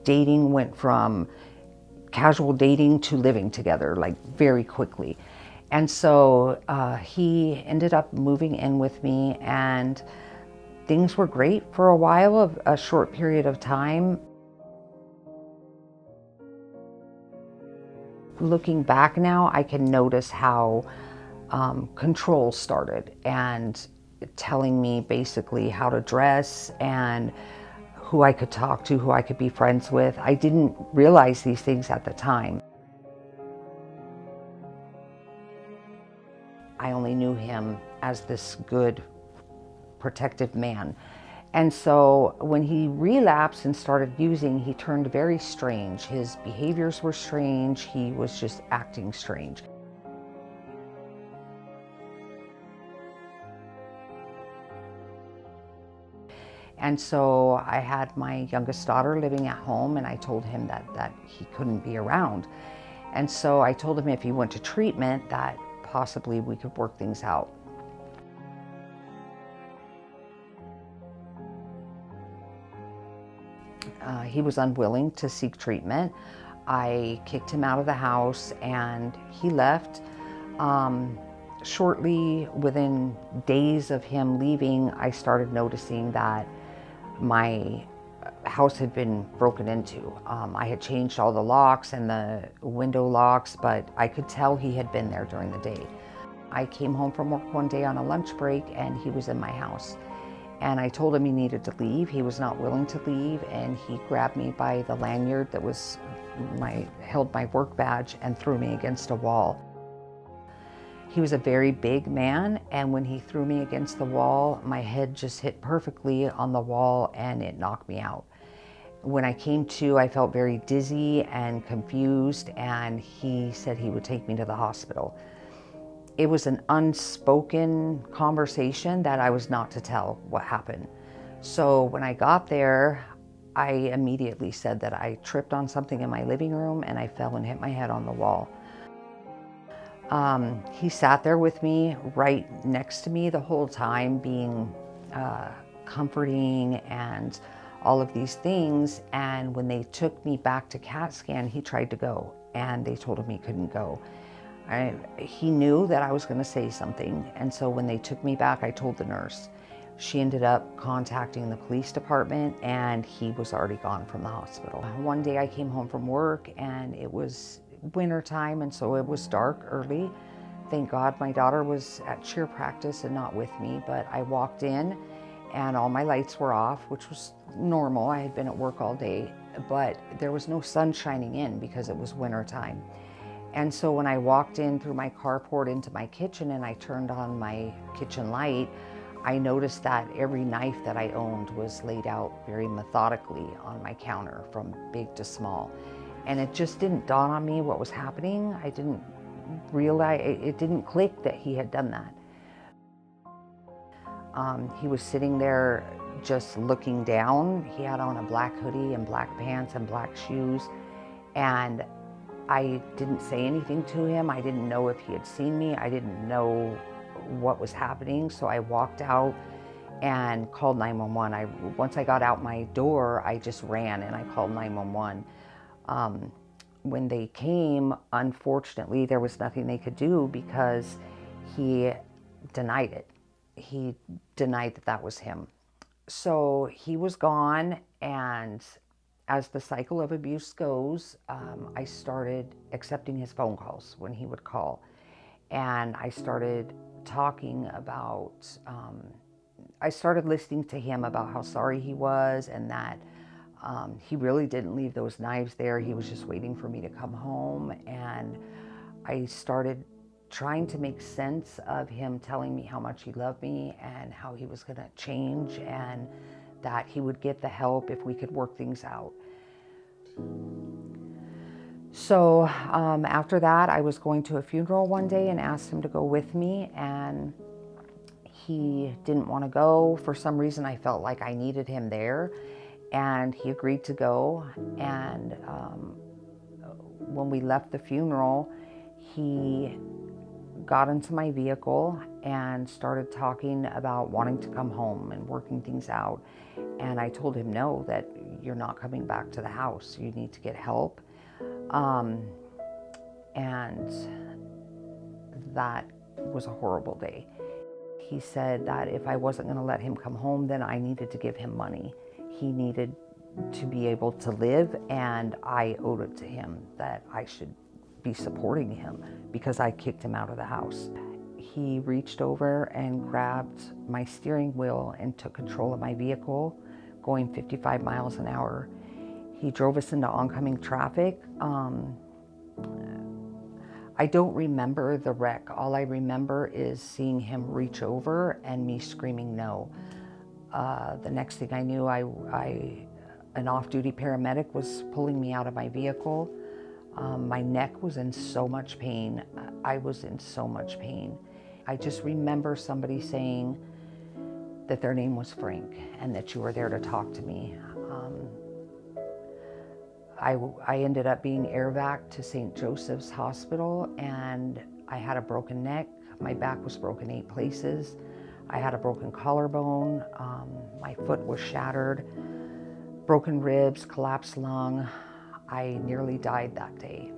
dating went from casual dating to living together, like very quickly. And so he ended up moving in with me, and things were great for a while, of a short period of time. Looking back now, I can notice how control started, and telling me basically how to dress and who I could talk to, who I could be friends with. I didn't realize these things at the time. I only knew him as this good, protective man. And so when he relapsed and started using, he turned very strange. His behaviors were strange. He was just acting strange. And so I had my youngest daughter living at home, and I told him that he couldn't be around. And so I told him if he went to treatment, that possibly we could work things out. He was unwilling to seek treatment. I kicked him out of the house, and he left. Shortly, within days of him leaving, I started noticing that my house had been broken into. I had changed all the locks and the window locks, but I could tell he had been there during the day. I came home from work one day on a lunch break, and he was in my house. And I told him he needed to leave. He was not willing to leave, and he grabbed me by the lanyard that was held my work badge and threw me against a wall. He was a very big man, and when he threw me against the wall, my head just hit perfectly on the wall, and it knocked me out. When I came to, I felt very dizzy and confused, and he said he would take me to the hospital. It was an unspoken conversation that I was not to tell what happened. So when I got there, I immediately said that I tripped on something in my living room, and I fell and hit my head on the wall. He sat there with me, right next to me the whole time, being comforting and all of these things. And when they took me back to CAT scan, he tried to go, and they told him he couldn't go. He knew that I was going to say something, and so when they took me back, I told the nurse. She ended up contacting the police department, and he was already gone from the hospital. One day I came home from work, and it was winter time, and so it was dark early. Thank God my daughter was at cheer practice and not with me, but I walked in and all my lights were off, which was normal. I had been at work all day, but there was no sun shining in because it was winter time. And so when I walked in through my carport into my kitchen and I turned on my kitchen light, I noticed that every knife that I owned was laid out very methodically on my counter from big to small. And it just didn't dawn on me what was happening. I didn't realize, it didn't click that he had done that. He was sitting there just looking down. He had on a black hoodie and black pants and black shoes. And I didn't say anything to him. I didn't know if he had seen me. I didn't know what was happening. So I walked out and called 911. Once I got out my door, I just ran and I called 911. When they came, unfortunately, there was nothing they could do because he denied it. He denied that that was him. So he was gone, and as the cycle of abuse goes, I started accepting his phone calls when he would call. And I started talking about, I started listening to him about how sorry he was, and that he really didn't leave those knives there. He was just waiting for me to come home. And I started trying to make sense of him telling me how much he loved me and how he was going to change and that he would get the help if we could work things out. So after that, I was going to a funeral one day and asked him to go with me, and he didn't want to go. For some reason, I felt like I needed him there, and he agreed to go. And when we left the funeral, he got into my vehicle and started talking about wanting to come home and working things out. And I told him no, that you're not coming back to the house. You need to get help. And that was a horrible day. He said that if I wasn't going to let him come home, then I needed to give him money. He needed to be able to live, and I owed it to him that I should be supporting him because I kicked him out of the house. He reached over and grabbed my steering wheel and took control of my vehicle, going 55 miles an hour. He drove us into oncoming traffic. I don't remember the wreck. All I remember is seeing him reach over and me screaming no. The next thing I knew, an off-duty paramedic was pulling me out of my vehicle. My neck was in so much pain. I was in so much pain. I just remember somebody saying that their name was Frank and that you were there to talk to me. I ended up being air-vac'd to St. Joseph's Hospital, and I had a broken neck. My back was broken 8 places. I had a broken collarbone. My foot was shattered, broken ribs, collapsed lung. I nearly died that day.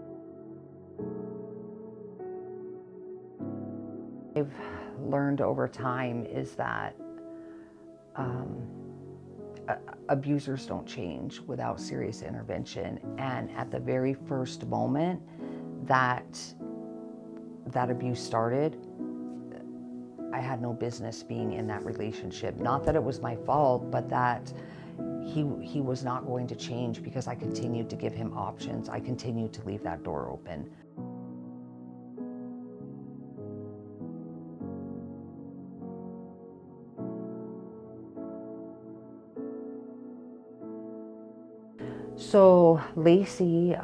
I've learned over time is that abusers don't change without serious intervention. And at the very first moment that abuse started, I had no business being in that relationship. Not that it was my fault, but that he was not going to change because I continued to give him options. I continued to leave that door open. So Lacy,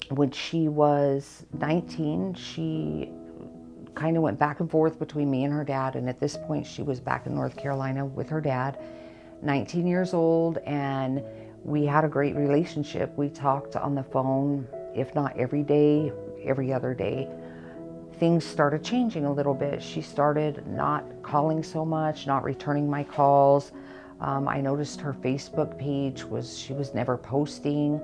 when she was 19, she kind of went back and forth between me and her dad, and at this point she was back in North Carolina with her dad, 19 years old, and we had a great relationship. We talked on the phone, if not every day, every other day. Things started changing a little bit. She started not calling so much, not returning my calls. I noticed her Facebook page she was never posting.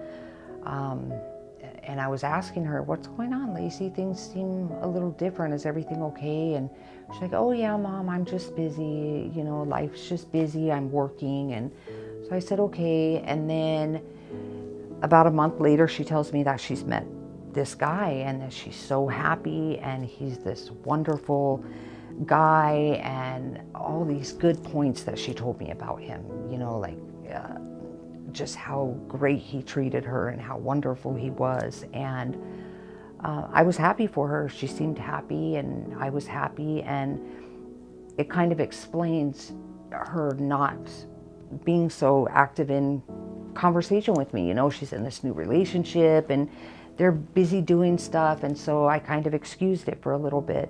And I was asking her, what's going on, Lacy? Things seem a little different. Is everything okay? And she's like, oh yeah, Mom, I'm just busy. You know, life's just busy. I'm working. And so I said, okay. And then about a month later, she tells me that she's met this guy and that she's so happy and he's this wonderful guy and all these good points that she told me about him, you know, like just how great he treated her and how wonderful he was. And I was happy for her. She seemed happy and I was happy, and it kind of explains her not being so active in conversation with me. You know, she's in this new relationship and they're busy doing stuff, and so I kind of excused it for a little bit.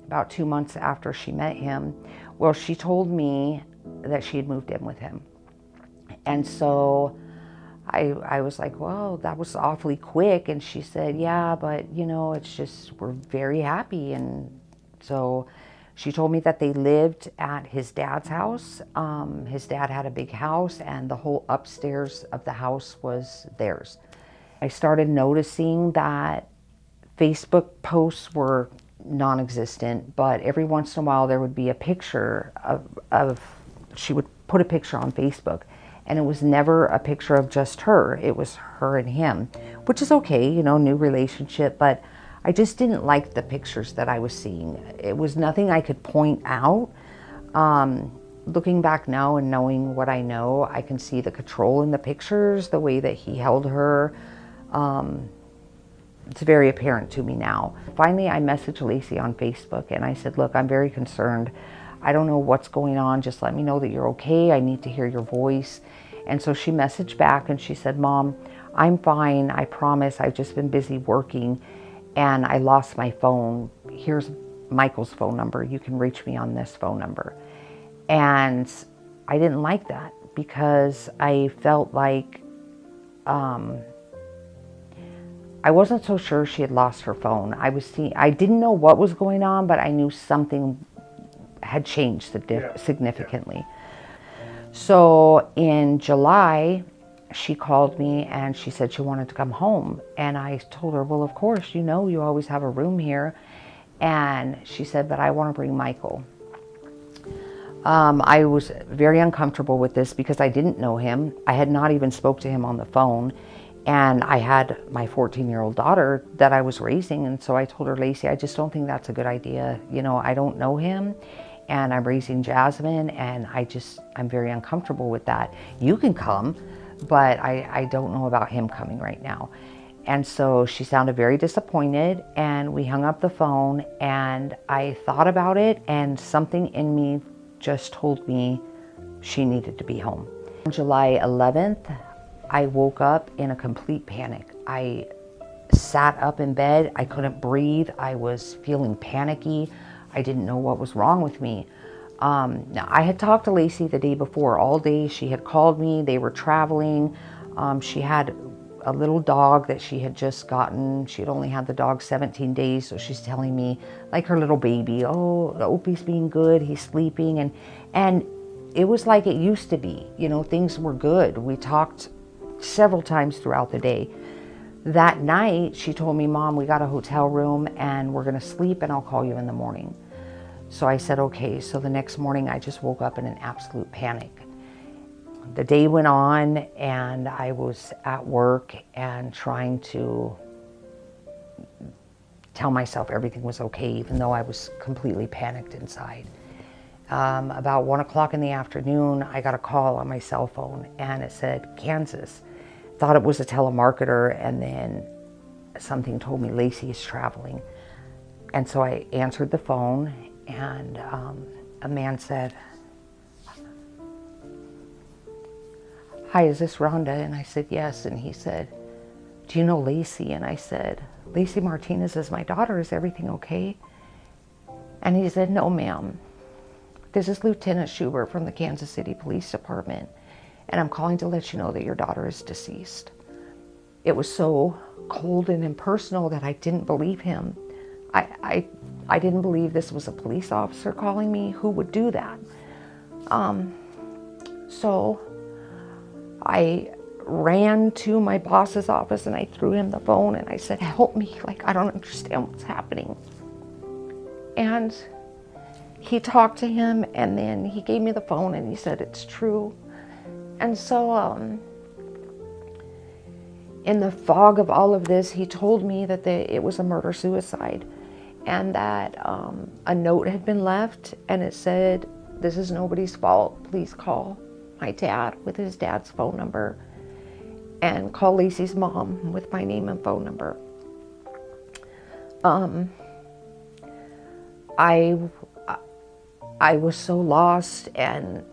About 2 months after she met him, well, she told me that she had moved in with him. And so I was like, well, that was awfully quick. And she said, yeah, but you know, it's just, we're very happy. And so she told me that they lived at his dad's house. His dad had a big house and the whole upstairs of the house was theirs. I started noticing that Facebook posts were non-existent, but every once in a while there would be a picture of she would put a picture on Facebook, and it was never a picture of just her. It was her and him, which is okay, you know, new relationship, but I just didn't like the pictures that I was seeing. It was nothing I could point out. Looking back now and knowing what I know, I can see the control in the pictures, the way that he held her. It's very apparent to me now. Finally, I messaged Lacy on Facebook and I said, look, I'm very concerned. I don't know what's going on. Just let me know that you're okay. I need to hear your voice. And so she messaged back and she said, Mom, I'm fine. I promise. I've just been busy working and I lost my phone. Here's Michael's phone number. You can reach me on this phone number. And I didn't like that because I felt like I wasn't so sure she had lost her phone. I didn't know what was going on, but I knew something had changed significantly. So in July, she called me and she said she wanted to come home. And I told her, well, of course, you know, you always have a room here. And she said, but I want to bring Michael. I was very uncomfortable with this because I didn't know him. I had not even spoke to him on the phone. And I had my 14-year-old daughter that I was raising. And so I told her, Lacy, I just don't think that's a good idea. You know, I don't know him and I'm raising Jasmine and I'm very uncomfortable with that. You can come, but I don't know about him coming right now. And so she sounded very disappointed and we hung up the phone and I thought about it and something in me just told me she needed to be home. On July 11th, I woke up in a complete panic. I sat up in bed, I couldn't breathe, I was feeling panicky. I didn't know what was wrong with me. Now, I had talked to Lacy the day before all day. She had called me, they were traveling. She had a little dog that she had just gotten. She had only had the dog 17 days, so she's telling me, like her little baby, oh, Opie's being good, he's sleeping. And it was like it used to be, you know, things were good. We talked several times throughout the day. That night, she told me, Mom, we got a hotel room and we're gonna sleep and I'll call you in the morning. So I said, okay. So the next morning, I just woke up in an absolute panic. The day went on and I was at work and trying to tell myself everything was okay, even though I was completely panicked inside. About 1 o'clock in the afternoon, I got a call on my cell phone and it said, Kansas. Thought it was a telemarketer, and then something told me Lacy is traveling. And so I answered the phone and a man said, hi, is this Rhonda? And I said, yes. And he said, do you know Lacy? And I said, Lacy Martinez is my daughter. Is everything okay? And he said, no, ma'am. This is Lieutenant Schubert from the Kansas City Police Department. And I'm calling to let you know that your daughter is deceased. It was so cold and impersonal that I didn't believe him. I didn't believe this was a police officer calling me. Who would do that? So I ran to my boss's office and I threw him the phone and I said, help me, like, I don't understand what's happening. And he talked to him and then he gave me the phone and he said, it's true. And so in the fog of all of this, he told me that it was a murder-suicide and that a note had been left and it said, this is nobody's fault. Please call my dad with his dad's phone number and call Lacy's mom with my name and phone number. I was so lost and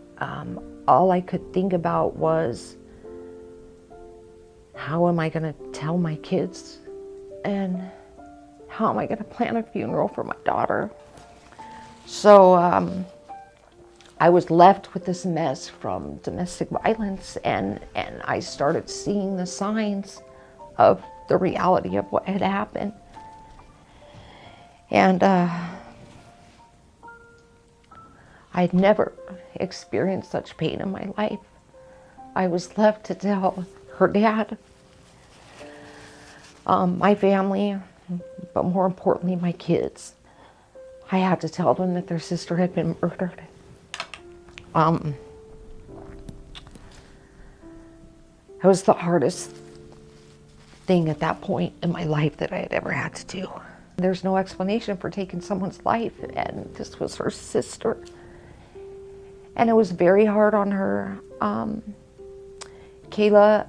all I could think about was, how am I going to tell my kids? And how am I going to plan a funeral for my daughter? So I was left with this mess from domestic violence and I started seeing the signs of the reality of what had happened. And I'd never experienced such pain in my life. I was left to tell her dad, my family, but more importantly, my kids. I had to tell them that their sister had been murdered. It was the hardest thing at that point in my life that I had ever had to do. There's no explanation for taking someone's life, and this was her sister. And it was very hard on her. Kayla,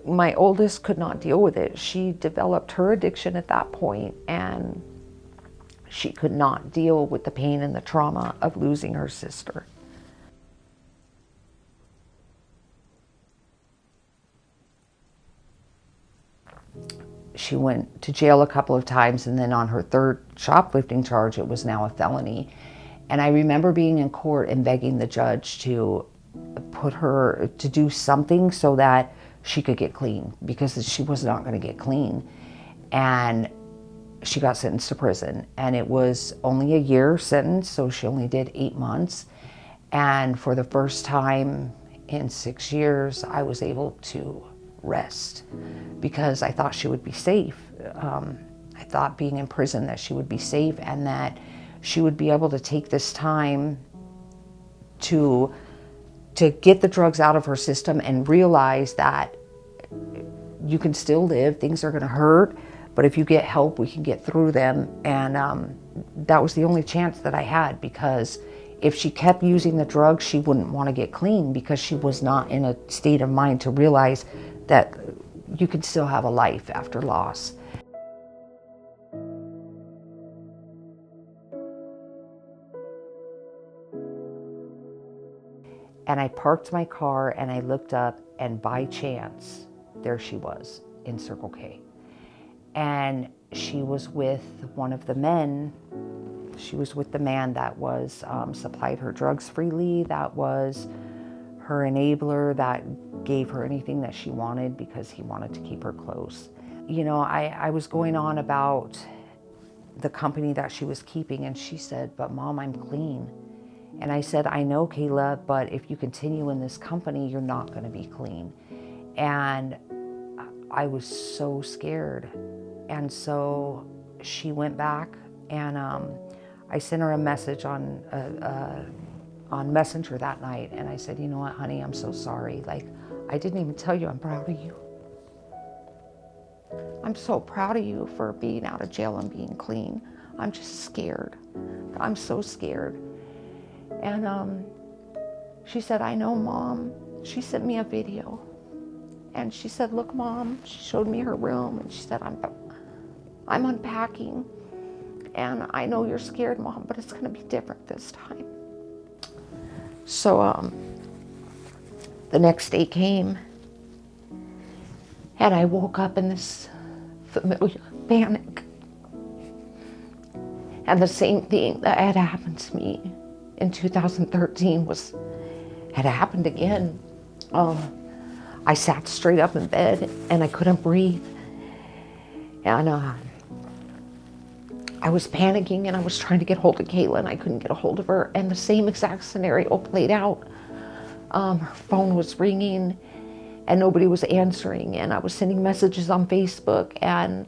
my oldest, could not deal with it. She developed her addiction at that point, and she could not deal with the pain and the trauma of losing her sister. She went to jail a couple of times, and then on her third shoplifting charge, it was now a felony. And I remember being in court and begging the judge to to do something so that she could get clean, because she was not going to get clean. And she got sentenced to prison, and it was only a year sentence, so she only did 8 months. And for the first time in 6 years, I was able to rest because I thought she would be safe. I thought being in prison that she would be safe and that she would be able to take this time to get the drugs out of her system and realize that you can still live, things are gonna hurt, but if you get help, we can get through them. And that was the only chance that I had, because if she kept using the drugs, she wouldn't want to get clean because she was not in a state of mind to realize that you can still have a life after loss. And I parked my car and I looked up, and by chance, there she was in Circle K. And she was with one of the men. She was with the man that was supplied her drugs freely, that was her enabler, that gave her anything that she wanted because he wanted to keep her close. You know, I was going on about the company that she was keeping, and she said, "But Mom, I'm clean." And I said, "I know, Kayla, but if you continue in this company, you're not going to be clean." And I was so scared. And so she went back, and I sent her a message on Messenger that night, and I said, "You know what, honey, I'm so sorry. Like, I didn't even tell you I'm proud of you. I'm so proud of you for being out of jail and being clean. I'm just scared. I'm so scared." And she said, "I know, Mom." She sent me a video, and she said, "Look, Mom," she showed me her room, and she said, I'm unpacking, and I know you're scared, Mom, but it's gonna be different this time." So the next day came, and I woke up in this familiar panic. And the same thing that had happened to me in 2013 had happened again. I sat straight up in bed and I couldn't breathe. And I was panicking, and I was trying to get hold of Kayla, and I couldn't get a hold of her. And the same exact scenario played out. Her phone was ringing and nobody was answering. And I was sending messages on Facebook and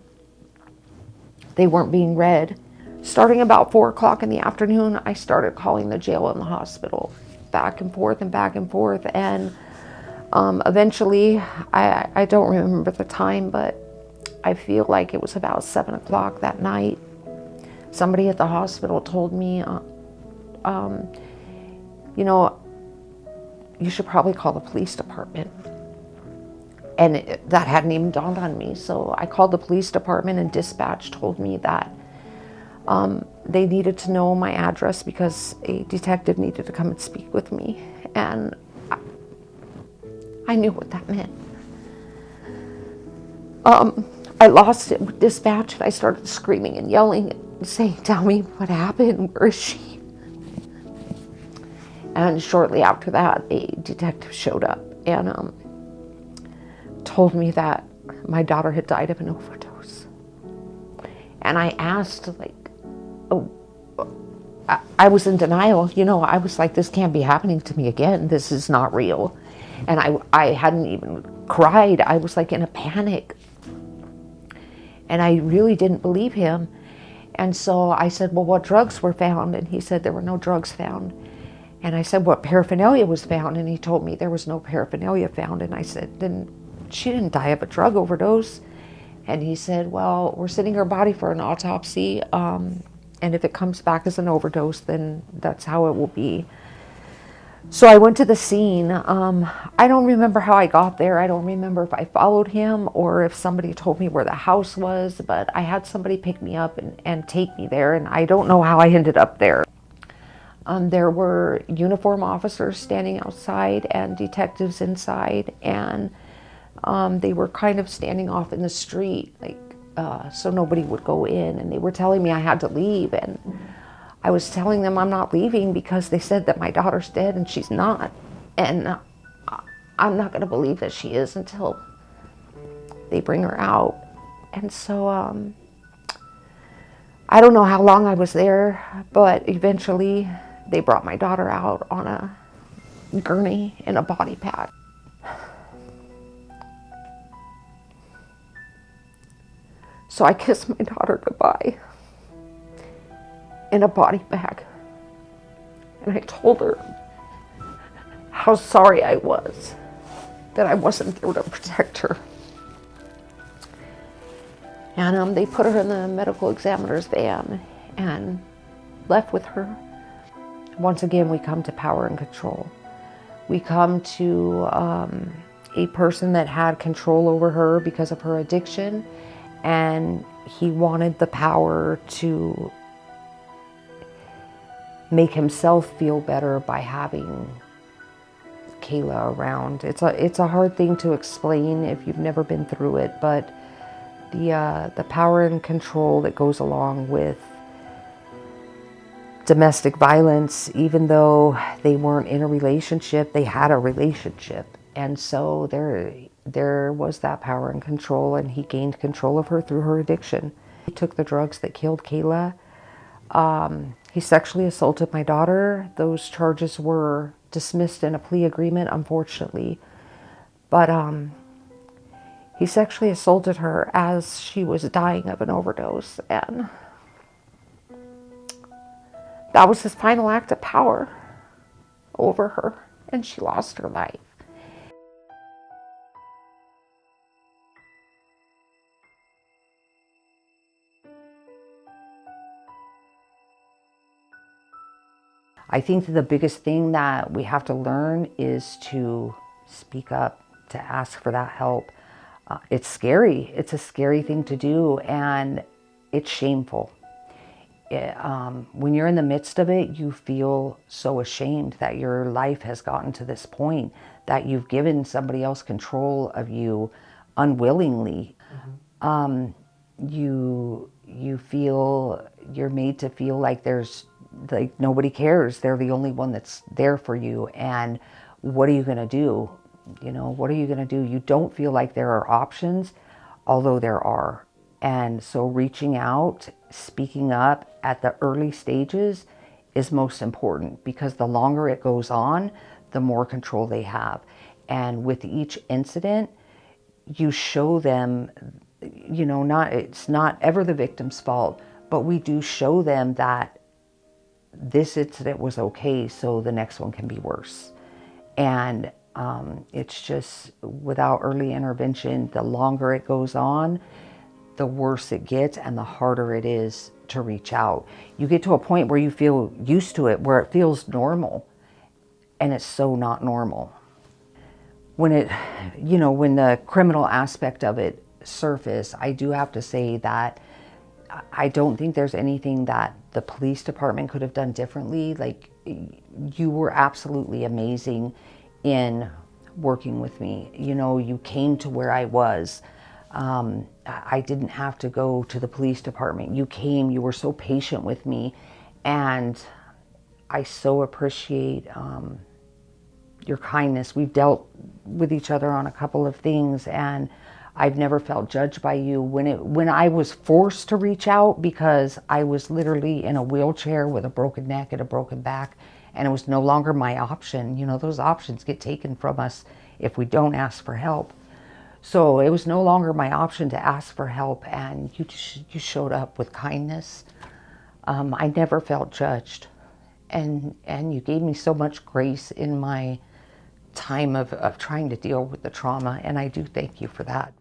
they weren't being read. Starting about 4 o'clock in the afternoon, I started calling the jail and the hospital, back and forth and back and forth. And eventually, I don't remember the time, but I feel like it was about 7 o'clock that night. Somebody at the hospital told me, "You know, you should probably call the police department." And that hadn't even dawned on me. So I called the police department, and dispatch told me that they needed to know my address because a detective needed to come and speak with me. And I knew what that meant. I lost it with dispatch, and I started screaming and yelling and saying, "Tell me what happened, where is she?" And shortly after that, a detective showed up and told me that my daughter had died of an overdose. And I asked, I was in denial. You know, I was like, this can't be happening to me again. This is not real. And I hadn't even cried. I was like in a panic. And I really didn't believe him. And so I said, "Well, what drugs were found?" And he said there were no drugs found. And I said, "What paraphernalia was found?" And he told me there was no paraphernalia found. And I said, "Then she didn't die of a drug overdose." And he said, "Well, we're sending her body for an autopsy. And if it comes back as an overdose, then that's how it will be." So I went to the scene. I don't remember how I got there. I don't remember if I followed him or if somebody told me where the house was, but I had somebody pick me up and take me there, and I don't know how I ended up there. There were uniform officers standing outside and detectives inside, and they were kind of standing off in the street, so nobody would go in, and they were telling me I had to leave, and I was telling them I'm not leaving because they said that my daughter's dead and she's not. And I'm not going to believe that she is until they bring her out. And so I don't know how long I was there, but eventually they brought my daughter out on a gurney in a body bag. So I kissed my daughter goodbye in a body bag. And I told her how sorry I was that I wasn't there to protect her. And they put her in the medical examiner's van and left with her. Once again, we come to power and control. We come to a person that had control over her because of her addiction, and he wanted the power to make himself feel better by having Kayla around. It's a hard thing to explain if you've never been through it, but the power and control that goes along with domestic violence, even though they weren't in a relationship, they had a relationship. And so there was that power and control, and he gained control of her through her addiction. He took the drugs that killed Kayla. He sexually assaulted my daughter. Those charges were dismissed in a plea agreement, unfortunately. But he sexually assaulted her as she was dying of an overdose, and that was his final act of power over her, and she lost her life. I think that the biggest thing that we have to learn is to speak up, to ask for that help. It's scary. It's a scary thing to do, and it's shameful. When you're in the midst of it, you feel so ashamed that your life has gotten to this point, that you've given somebody else control of you unwillingly. You feel, you're made to feel like nobody cares. They're the only one that's there for you. And what are you going to do? You know, what are you going to do? You don't feel like there are options, although there are. And so reaching out, speaking up at the early stages is most important, because the longer it goes on, the more control they have. And with each incident, you show them, you know, it's not ever the victim's fault, but we do show them that this incident was okay, so the next one can be worse. And it's just, without early intervention, the longer it goes on, the worse it gets and the harder it is to reach out. You get to a point where you feel used to it, where it feels normal, and it's so not normal. When the criminal aspect of it surfaced, I do have to say that I don't think there's anything that the police department could have done differently. Like, you were absolutely amazing in working with me. You know, you came to where I was. I didn't have to go to the police department. You came, you were so patient with me, and I so appreciate your kindness. We've dealt with each other on a couple of things, and I've never felt judged by you. When I was forced to reach out, because I was literally in a wheelchair with a broken neck and a broken back, and it was no longer my option. You know, those options get taken from us if we don't ask for help. So it was no longer my option to ask for help, and you showed up with kindness. I never felt judged, and you gave me so much grace in my time of trying to deal with the trauma, and I do thank you for that.